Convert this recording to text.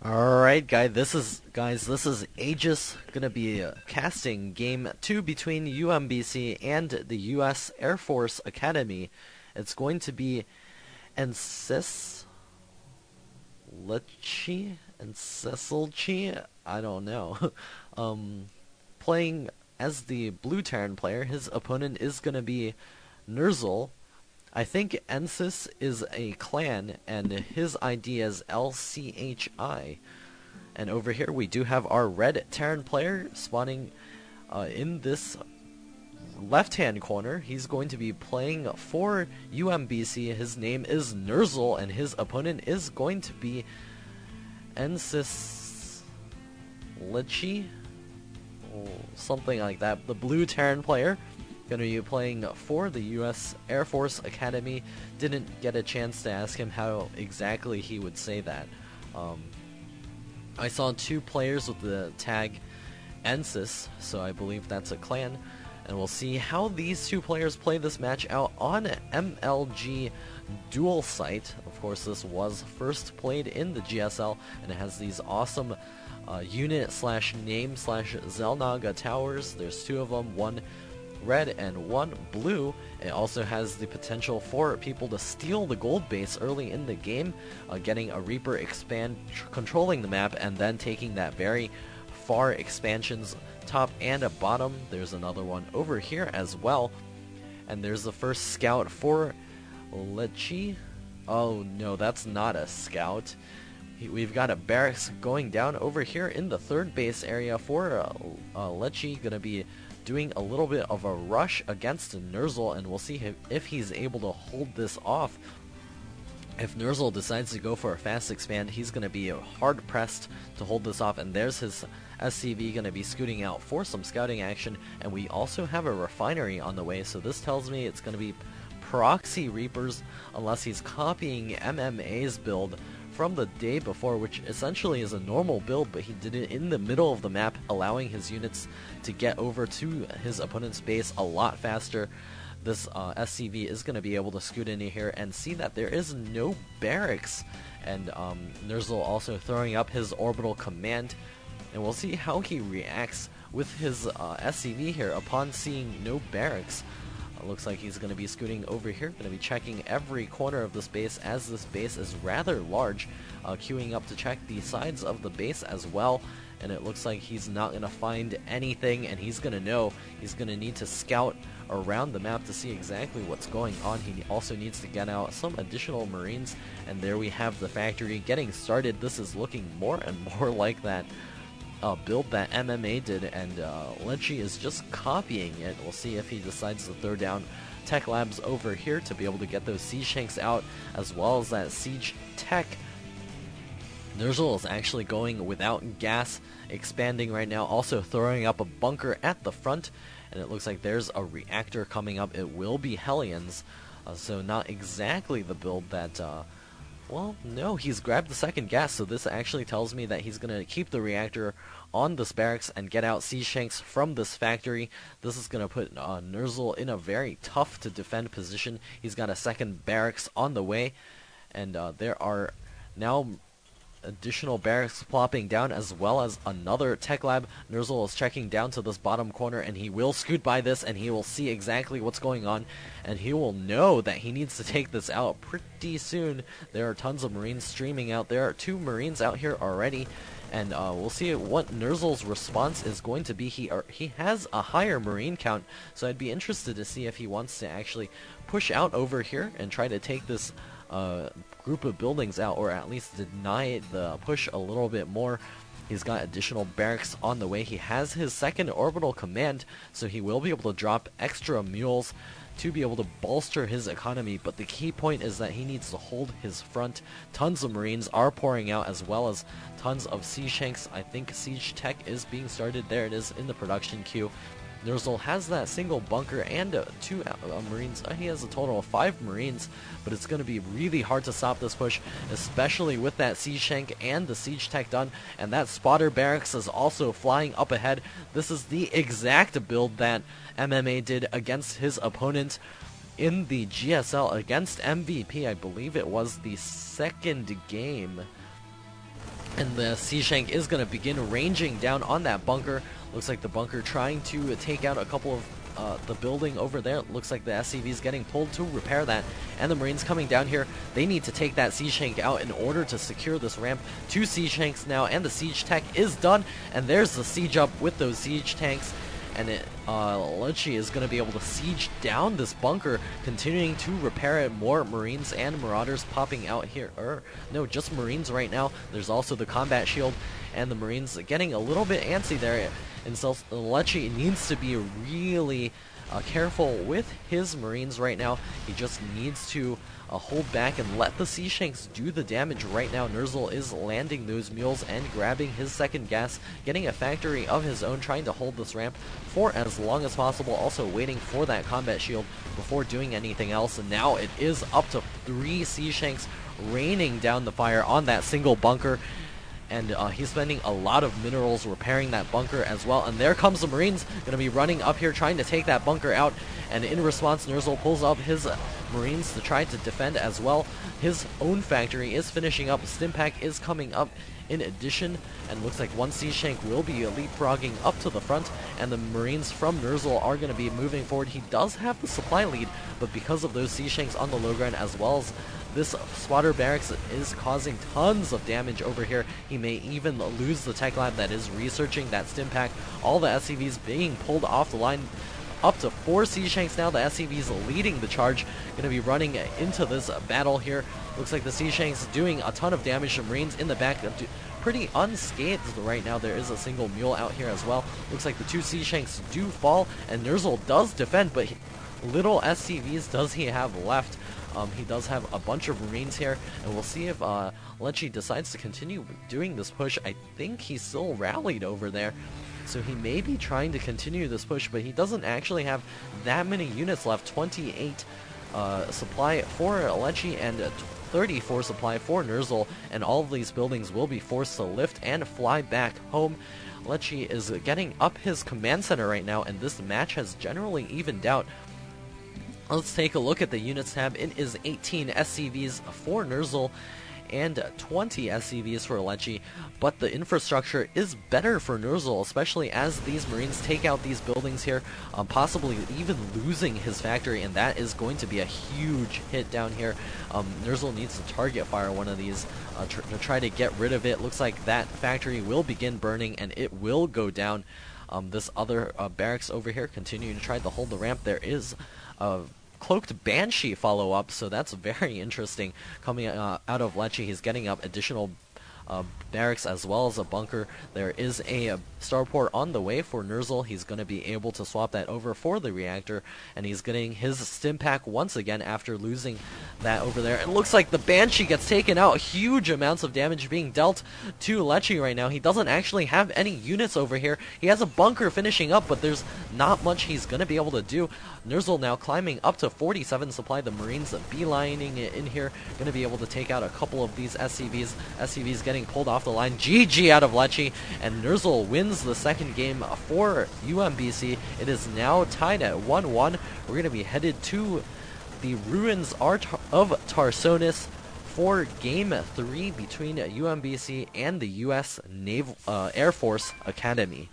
Alright guys, this is Aegis gonna be casting game 2 between UMBC and the US Air Force Academy. It's going to be Ensis Encicilchi, I don't know. Playing as the blue Terran player. His opponent is gonna be Nerzel. I think Ensis is a clan, and his ID is LCHI. And over here we do have our red Terran player spawning in this left-hand corner. He's going to be playing for UMBC. His name is Nerzel, and his opponent is going to be Ensis Lichi, something like that. The blue Terran player. Going to be playing for the US Air Force Academy. Didn't get a chance to ask him how exactly he would say that. I saw two players with the tag Ensis, so I believe that's a clan. And we'll see how these two players play this match out on MLG Dual Site. Of course, this was first played in the GSL, and it has these awesome unit/name/Zelnaga towers. There's two of them, one red and one blue. It also has the potential for people to steal the gold base early in the game, getting a Reaper expand, controlling the map, and then taking that very far expansions top and a bottom. There's another one over here as well, and there's the first scout for Lechi. Oh no, that's not a scout. We've got a barracks going down over here in the third base area for Lechi. Gonna be doing a little bit of a rush against Nerzel, and we'll see if he's able to hold this off. If Nerzel decides to go for a fast expand, he's going to be hard pressed to hold this off, and there's his SCV going to be scooting out for some scouting action, and we also have a refinery on the way, so this tells me it's going to be proxy Reapers, unless he's copying MMA's build from the day before, which essentially is a normal build, but he did it in the middle of the map, allowing his units to get over to his opponent's base a lot faster. This SCV is going to be able to scoot in here and see that there is no barracks, and Nerzel also throwing up his orbital command, and we'll see how he reacts with his SCV here upon seeing no barracks. Looks like he's going to be scooting over here, going to be checking every corner of this base, as this base is rather large, queuing up to check the sides of the base as well, and it looks like he's not going to find anything, and he's going to know he's going to need to scout around the map to see exactly what's going on. He also needs to get out some additional Marines, and there we have the factory getting started. This is looking more and more like that build that MMA did, and Lechi is just copying it. We'll see if he decides to throw down tech labs over here to be able to get those siege shanks out, as well as that siege tech. Nerzel is actually going without gas, expanding right now, also throwing up a bunker at the front, and it looks like there's a reactor coming up. It will be Hellions, so not exactly the build that well, no, he's grabbed the second gas, so this actually tells me that he's going to keep the reactor on this barracks and get out siege shanks from this factory. This is going to put Nerzel in a very tough to defend position. He's got a second barracks on the way, and there are now additional barracks plopping down, as well as another tech lab. Nerzel is checking down to this bottom corner, and he will scoot by this, and he will see exactly what's going on, and he will know that he needs to take this out pretty soon. There are tons of Marines streaming out. There are two Marines out here already, and we'll see what Nerzel's response is going to be. He has a higher Marine count, so I'd be interested to see if he wants to actually push out over here and try to take this group of buildings out, or at least deny the push a little bit more. He's got additional barracks on the way. He has his second orbital command, so he will be able to drop extra mules to be able to bolster his economy, but the key point is that he needs to hold his front. Tons of Marines are pouring out, as well as tons of siege shanks. I think siege tech is being started. There it is in the production queue. Nerzel has that single bunker and two Marines. He has a total of 5 Marines, but it's going to be really hard to stop this push, especially with that siege shank and the siege tech done, and that spotter barracks is also flying up ahead. This is the exact build that MMA did against his opponent in the GSL against MVP. I believe it was the second game. And the Sea Shank is going to begin ranging down on that bunker. Looks like the bunker trying to take out a couple of the building over there. Looks like the SCV is getting pulled to repair that. And the Marines coming down here. They need to take that Sea Shank out in order to secure this ramp. 2 Sea Shanks now, and the siege tech is done. And there's the siege up with those siege tanks. And Lechi is going to be able to siege down this bunker, continuing to repair it. More Marines and Marauders popping out here. No, just Marines right now. There's also the combat shield, and the Marines getting a little bit antsy there. And so Lechi needs to be really careful with his Marines right now. He just needs to hold back and let the Sea Shanks do the damage right now. Nerzel is landing those mules and grabbing his second gas, getting a factory of his own, trying to hold this ramp for as long as possible, also waiting for that combat shield before doing anything else. And now it is up to 3 Sea Shanks raining down the fire on that single bunker. And he's spending a lot of minerals repairing that bunker as well. And there comes the Marines, going to be running up here trying to take that bunker out. And in response, Nerzel pulls up his Marines to try to defend as well. His own factory is finishing up. Stimpack is coming up in addition. And looks like 1 Sea Shank will be leapfrogging up to the front. And the Marines from Nerzel are going to be moving forward. He does have the supply lead, but because of those Sea Shanks on the low ground, as well as this spotter barracks is causing tons of damage over here. He may even lose the tech lab that is researching that Stimpack. All the SCVs being pulled off the line. Up to 4 Sea Shanks now. The SCVs leading the charge. Going to be running into this battle here. Looks like the Sea Shanks doing a ton of damage to Marines in the back. Pretty unscathed right now. There is a single mule out here as well. Looks like the 2 Sea Shanks do fall, and Nerzel does defend, but little SCVs does he have left. He does have a bunch of Marines here, and we'll see if Lechi decides to continue doing this push. I think he's still rallied over there, so he may be trying to continue this push, but he doesn't actually have that many units left. 28 supply for Lechi and 34 supply for Nerzel, and all of these buildings will be forced to lift and fly back home. Lechi is getting up his command center right now, and this match has generally evened out. Let's take a look at the units tab. It is 18 SCVs for Nerzel and 20 SCVs for Lechi, but the infrastructure is better for Nerzel, especially as these Marines take out these buildings here, possibly even losing his factory, and that is going to be a huge hit down here. Nerzel needs to target fire one of these to try to get rid of it. Looks like that factory will begin burning, and it will go down. This other barracks over here continuing to try to hold the ramp. There is a cloaked Banshee follow-up, so that's very interesting coming out of Lechi. He's getting up additional barracks as well as a bunker. There is a starport on the way for Nerzel. He's going to be able to swap that over for the reactor, and he's getting his Stimpack once again after losing that over there. It looks like the Banshee gets taken out. Huge amounts of damage being dealt to Lechi right now. He doesn't actually have any units over here. He has a bunker finishing up, but there's not much he's going to be able to do. Nerzel now climbing up to 47 supply. The Marines beelining it in here. Going to be able to take out a couple of these SCVs. SCVs getting pulled off the line. GG out of Lechi, and Nerzel wins the second game for UMBC. It is now tied at 1-1. We're going to be headed to the ruins of Tarsonis for Game 3 between UMBC and the U.S. Air Force Academy.